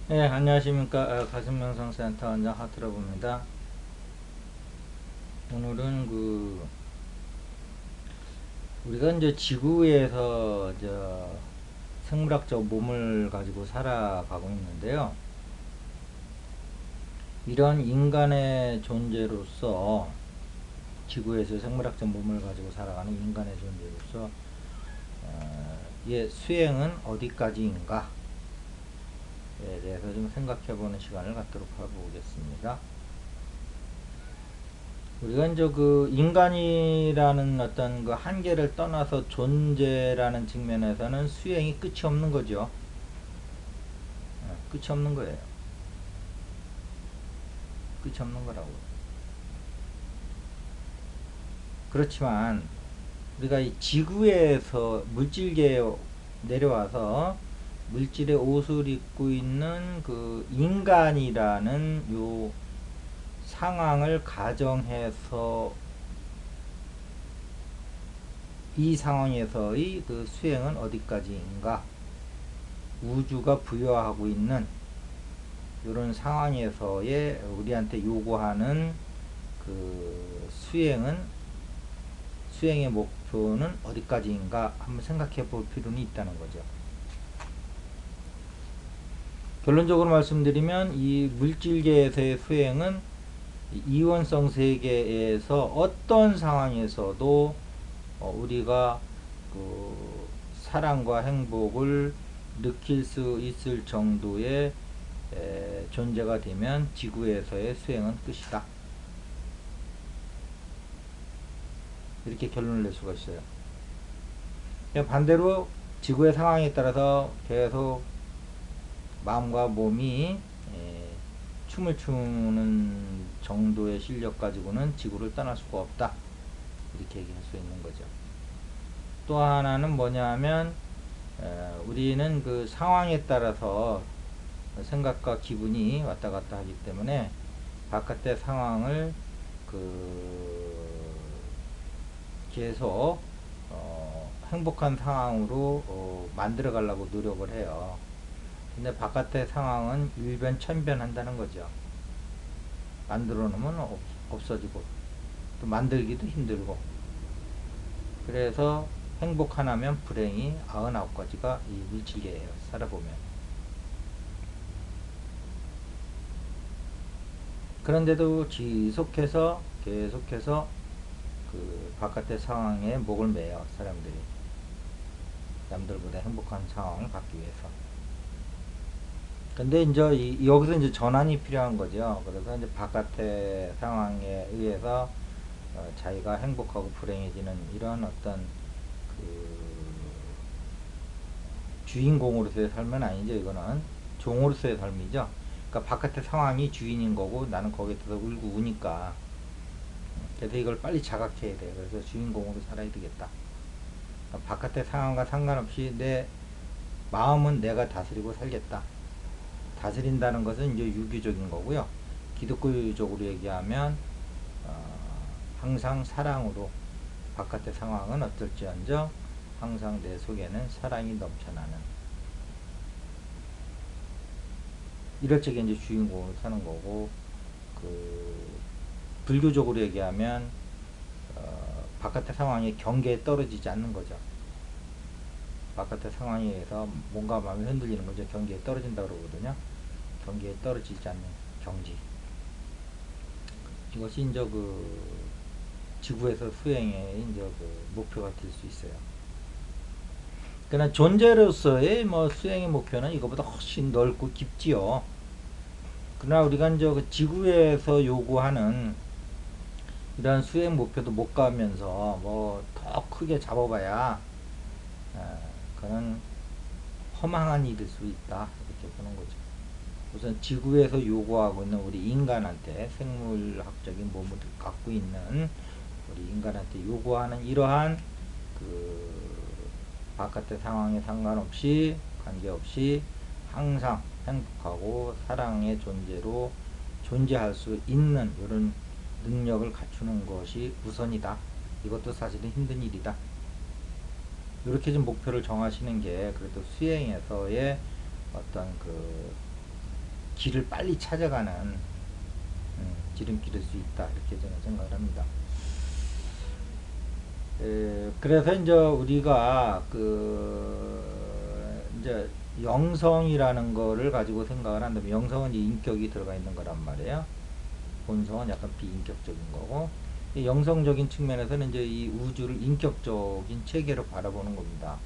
네, 안녕하십니까. 가슴명상센터 원장 하트러브입니다. 오늘은 우리가 이제 지구에서 생물학적 몸을 가지고 살아가고 있는데요. 이런 인간의 존재로서 지구에서 생물학적 몸을 가지고 살아가는 인간의 존재로서 수행은 어디까지인가에 대해서 좀 생각해보는 시간을 갖도록 해보겠습니다. 우리가 이제 인간이라는 어떤 한계를 떠나서 존재라는 측면에서는 수행이 끝이 없는 거죠. 끝이 없는 거예요. 끝이 없는 거라고. 그렇지만 우리가 이 지구에서 물질계에 내려와서 물질의 옷을 입고 있는 인간이라는 요 상황을 가정해서 이 상황에서의 수행은 어디까지인가, 우주가 부여하고 있는 이런 상황에서의 우리한테 요구하는 수행의 목표는 어디까지인가 한번 생각해 볼 필요는 있다는 거죠. 결론적으로 말씀드리면 이 물질계에서의 수행은 이원성 세계에서 어떤 상황에서도 우리가 사랑과 행복을 느낄 수 있을 정도의 존재가 되면 지구에서의 수행은 끝이다. 이렇게 결론을 낼 수가 있어요. 반대로 지구의 상황에 따라서 계속 마음과 몸이 춤을 추는 정도의 실력 가지고는 지구를 떠날 수가 없다. 이렇게 얘기할 수 있는 거죠. 또 하나는 뭐냐 하면 우리는 상황에 따라서 생각과 기분이 왔다 갔다 하기 때문에 바깥의 상황을 계속 행복한 상황으로 만들어 가려고 노력을 해요. 근데 바깥의 상황은 일변천변 한다는 거죠. 만들어 놓으면 없어지고 또 만들기도 힘들고, 그래서 행복 하나면 불행이 99가지가 이 물질계예요. 살아보면. 그런데도 계속해서 바깥의 상황에 목을 매요. 사람들이 남들보다 행복한 상황을 갖기 위해서. 근데 이제 여기서 이제 전환이 필요한 거죠. 그래서 이제 바깥의 상황에 의해서 자기가 행복하고 불행해지는 이런 어떤 주인공으로서의 삶은 아니죠. 이거는 종으로서의 삶이죠. 그러니까 바깥의 상황이 주인인 거고 나는 거기에 대해서 울고 우니까. 그래서 이걸 빨리 자각해야 돼요. 그래서 주인공으로 살아야 되겠다. 그러니까 바깥의 상황과 상관없이 내 마음은 내가 다스리고 살겠다. 다스린다는 것은 이제 유교적인 거고요. 기독교적으로 얘기하면 항상 사랑으로, 바깥의 상황은 어떨지언정 항상 내 속에는 사랑이 넘쳐나는, 이럴 적에 이제 주인공으로 사는 거고, 불교적으로 얘기하면 바깥의 상황이 경계에 떨어지지 않는 거죠. 바깥의 상황에 의해서 뭔가 마음이 흔들리는 거죠. 경계에 떨어진다고 그러거든요. 경계에 떨어지지 않는 경지. 이것이 이제 지구에서 수행의 이제 목표가 될 수 있어요. 그러나 존재로서의 수행의 목표는 이거보다 훨씬 넓고 깊지요. 그러나 우리가 이제 지구에서 요구하는 이런 수행 목표도 못 가면서 더 크게 잡아봐야 그는 허망한 일일 수 있다. 이렇게 보는 거죠. 우선 지구에서 요구하고 있는 우리 인간한테, 생물학적인 몸을 갖고 있는 우리 인간한테 요구하는 이러한 바깥의 상황에 상관없이, 관계없이 항상 행복하고 사랑의 존재로 존재할 수 있는 이런 능력을 갖추는 것이 우선이다. 이것도 사실은 힘든 일이다. 이렇게 좀 목표를 정하시는 게 그래도 수행에서의 어떤 길을 빨리 찾아가는 지름길일 수 있다 이렇게 저는 생각을 합니다. 그래서 이제 우리가 이제 영성이라는 거를 가지고 생각을 한다면 영성은 이제 인격이 들어가 있는 거란 말이에요. 본성은 약간 비인격적인 거고 이 영성적인 측면에서는 이제 이 우주를 인격적인 체계로 바라보는 겁니다.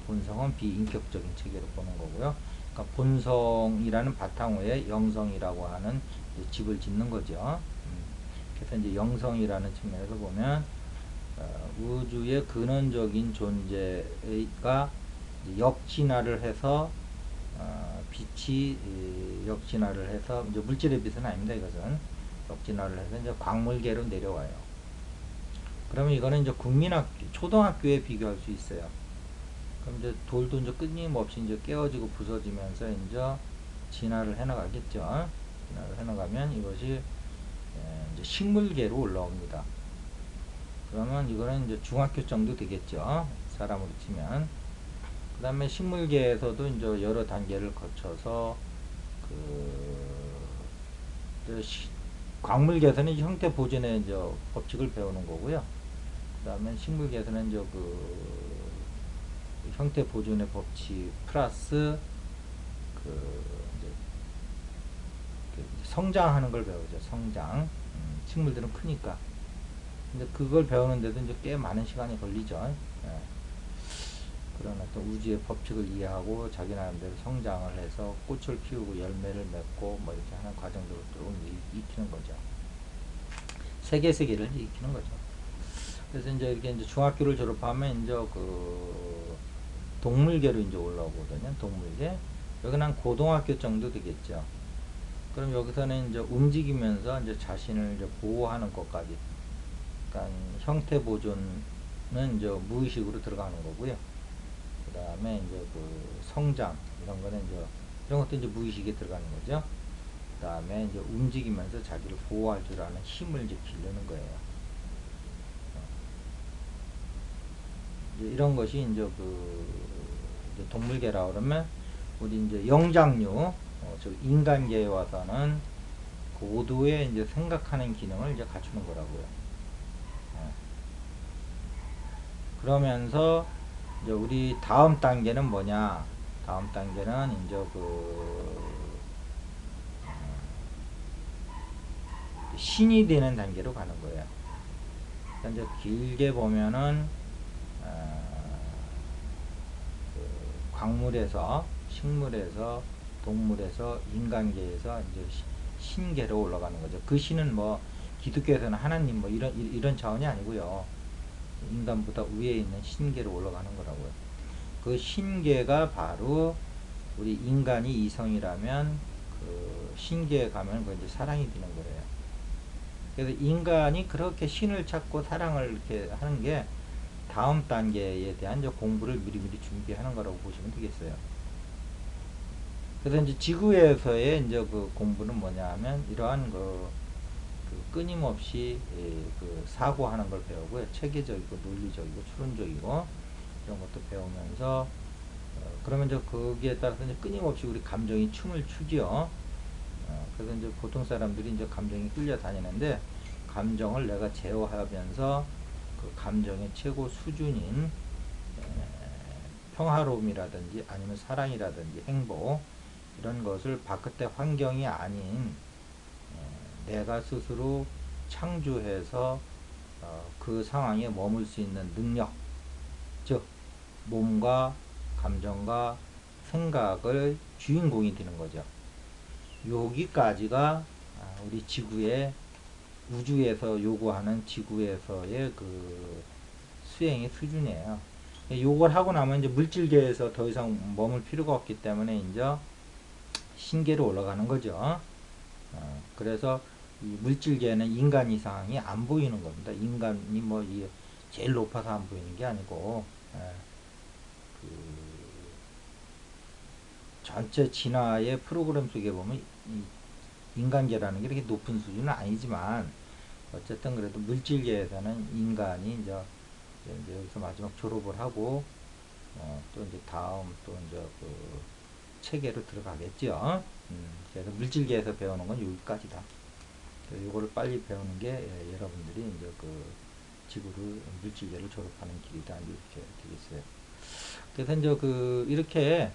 본성은 비인격적인 체계로 보는 거고요. 그러니까 본성이라는 바탕 위에 영성이라고 하는 이제 집을 짓는 거죠. 그래서 이제 영성이라는 측면에서 보면 우주의 근원적인 존재가 역진화를 해서 빛이 역진화를 해서 이제 물질의 빛은 아닙니다. 이것은 역진화를 해서 이제 광물계로 내려와요. 그러면 이거는 이제 국민학교, 초등학교에 비교할 수 있어요. 그럼 이제 돌도 이제 끊임없이 이제 깨어지고 부서지면서 이제 진화를 해나가겠죠. 진화를 해나가면 이것이 이제 식물계로 올라옵니다. 그러면 이거는 이제 중학교 정도 되겠죠. 사람으로 치면. 그 다음에 식물계에서도 이제 여러 단계를 거쳐서 광물계에서는 형태 보존의 이제 법칙을 배우는 거고요. 그 다음에 식물계에서는 이제 형태 보존의 법칙 플러스 이제 성장하는 걸 배우죠. 성장. 식물들은 크니까. 근데 그걸 배우는데도 이제 꽤 많은 시간이 걸리죠. 예. 그런 어떤 우주의 법칙을 이해하고 자기 나름대로 성장을 해서 꽃을 피우고 열매를 맺고 뭐 이렇게 하는 과정들을 쭉 익히는 거죠. 세계를 익히는 거죠. 그래서 이제 이렇게 이제 중학교를 졸업하면 이제 동물계로 이제 올라오거든요. 동물계. 여기는 한 고등학교 정도 되겠죠. 그럼 여기서는 이제 움직이면서 이제 자신을 이제 보호하는 것까지. 그러니까 형태 보존은 이제 무의식으로 들어가는 거고요. 그 다음에 이제 성장 이런 거는 이제 이런 것도 이제 무의식에 들어가는 거죠. 그 다음에 이제 움직이면서 자기를 보호할 줄 아는 힘을 이제 기르는 거예요. 이제 이런 것이 이제 이제 동물계라 그러면 우리 이제 영장류 즉 인간계에 와서는 고도의 이제 생각하는 기능을 이제 갖추는 거라고요. 그러면서 이제 우리 다음 단계는 뭐냐? 다음 단계는 이제 신이 되는 단계로 가는 거예요. 그러니까 이제 길게 보면은 광물에서, 식물에서, 동물에서, 인간계에서 이제 신계로 올라가는 거죠. 그 신은 뭐 기독교에서는 하나님 뭐 이런 차원이 아니고요. 인간보다 위에 있는 신계로 올라가는 거라고요. 그 신계가 바로 우리 인간이 이성이라면 그 신계에 가면 그 이제 사랑이 되는 거예요. 그래서 인간이 그렇게 신을 찾고 사랑을 이렇게 하는 게 다음 단계에 대한 이제 공부를 미리미리 준비하는 거라고 보시면 되겠어요. 그래서 이제 지구에서의 이제 그 공부는 뭐냐 하면 이러한 끊임없이 사고하는 걸 배우고요. 체계적이고 논리적이고 추론적이고 이런 것도 배우면서 그러면 이제 거기에 따라서 이제 끊임없이 우리 감정이 춤을 추죠. 그래서 이제 보통 사람들이 이제 감정이 끌려다니는데 감정을 내가 제어하면서 그 감정의 최고 수준인 평화로움이라든지 아니면 사랑이라든지 행복 이런 것을 바깥의 환경이 아닌 내가 스스로 창조해서 그 상황에 머물 수 있는 능력, 즉 몸과 감정과 생각을 주인공이 되는 거죠. 여기까지가 우리 지구의 우주에서 요구하는 지구에서의 그 수행의 수준이에요. 요걸 하고 나면 이제 물질계에서 더 이상 머물 필요가 없기 때문에 이제 신계로 올라가는 거죠. 그래서 이 물질계는 인간 이상이 안 보이는 겁니다. 인간이 뭐 제일 높아서 안 보이는 게 아니고 그 전체 진화의 프로그램 속에 보면 인간계라는 게 이렇게 높은 수준은 아니지만 어쨌든 그래도 물질계에서는 인간이 이제 여기서 마지막 졸업을 하고 또 이제 다음 또 이제 체계로 들어가겠죠. 그래서 물질계에서 배우는 건 여기까지다. 이거를 빨리 배우는 게 여러분들이 이제 그 지구를 물질계를 졸업하는 길이다 이렇게 되겠어요. 그래서 이제 그 이렇게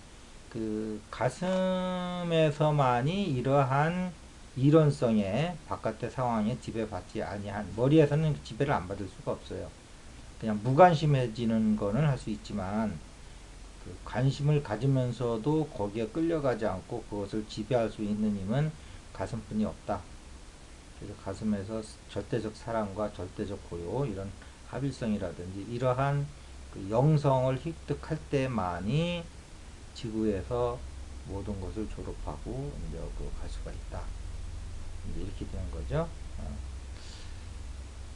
그 가슴에서만이 이러한 이론성의 바깥의 상황에 지배받지 아니한 머리에서는 지배를 안 받을 수가 없어요. 그냥 무관심해지는 거는 할 수 있지만 그 관심을 가지면서도 거기에 끌려가지 않고 그것을 지배할 수 있는 힘은 가슴뿐이 없다. 그래서 가슴에서 절대적 사랑과 절대적 고요 이런 합일성이라든지 이러한 그 영성을 획득할 때만이 지구에서 모든 것을 졸업하고 이제 그 갈 수가 있다. 이제 이렇게 되는 거죠.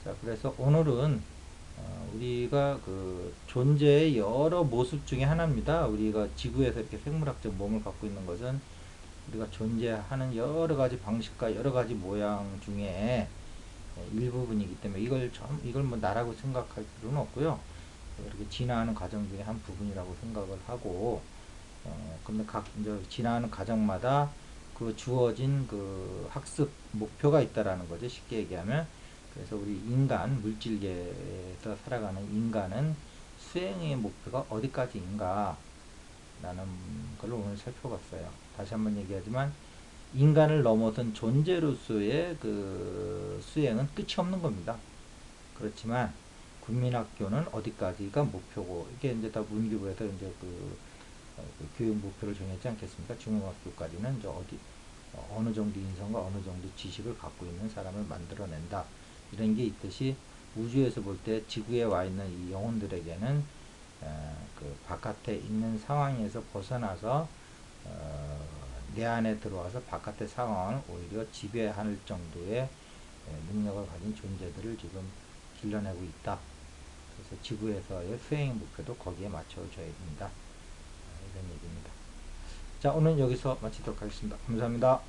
자, 그래서 오늘은 우리가 그 존재의 여러 모습 중에 하나입니다. 우리가 지구에서 이렇게 생물학적 몸을 갖고 있는 것은 우리가 존재하는 여러 가지 방식과 여러 가지 모양 중에 일부분이기 때문에 이걸 뭐 나라고 생각할 필요는 없고요. 이렇게 진화하는 과정 중에 한 부분이라고 생각을 하고, 근데 각 이제 진화하는 과정마다 그 주어진 그 학습 목표가 있다라는 거죠. 쉽게 얘기하면. 그래서 우리 인간, 물질계에서 살아가는 인간은 수행의 목표가 어디까지인가 라는 걸 오늘 살펴봤어요. 다시 한번 얘기하지만 인간을 넘어선 존재로서의 그 수행은 끝이 없는 겁니다. 그렇지만 국민학교는 어디까지가 목표고 이게 이제 다 문교부에서 이제 그 교육 목표를 정했지 않겠습니까? 중고등학교까지는 이제 어느 정도 인성과 어느 정도 지식을 갖고 있는 사람을 만들어낸다. 이런 게 있듯이 우주에서 볼 때 지구에 와 있는 이 영혼들에게는 그 바깥에 있는 상황에서 벗어나서 내 안에 들어와서 바깥의 상황을 오히려 지배할 정도의 능력을 가진 존재들을 지금 길러내고 있다. 그래서 지구에서의 수행 목표도 거기에 맞춰줘야 된다. 이런 얘기입니다. 자, 오늘 여기서 마치도록 하겠습니다. 감사합니다.